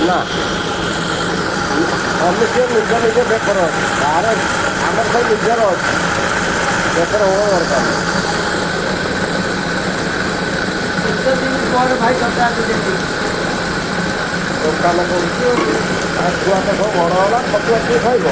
ନା ଆମେ ସିଏ ନିଜ ନିଜ ବେକର ତାର ଆମର ସବୁ ନିଜର ଅଛି ବେକର ହବା ଦରକାର ଦୋକାନ କରୁଛୁ ଆଉ ଛୁଆ ତ ସବୁ ବଡ଼ ହେଲା ଛତୁଆ କିଏ ଖାଇବ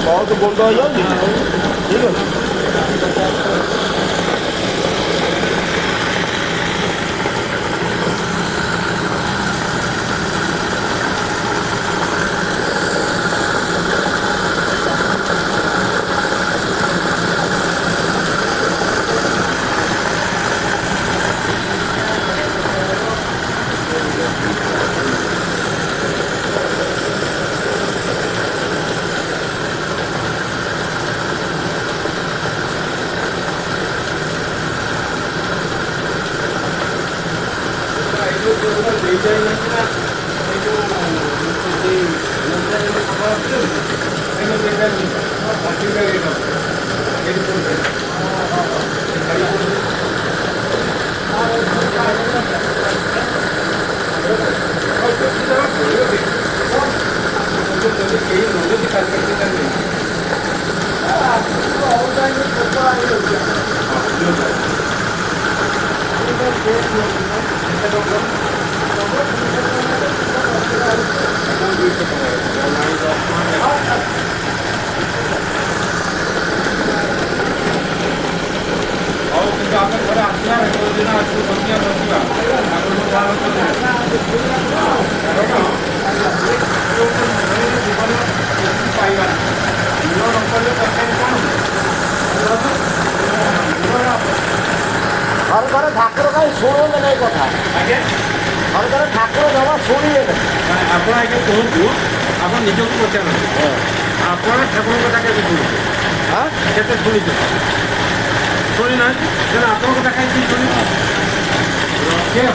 बहुत गुंड हो जाओ ठीक है घर ठाकुर कहीं शुणे नहीं कथा घर ठाकुर जमा शुणे आप कहतु आप निजक पचार आप ठाकुर कथा के शुणी शुणी ना आप कथा कहीं शुणी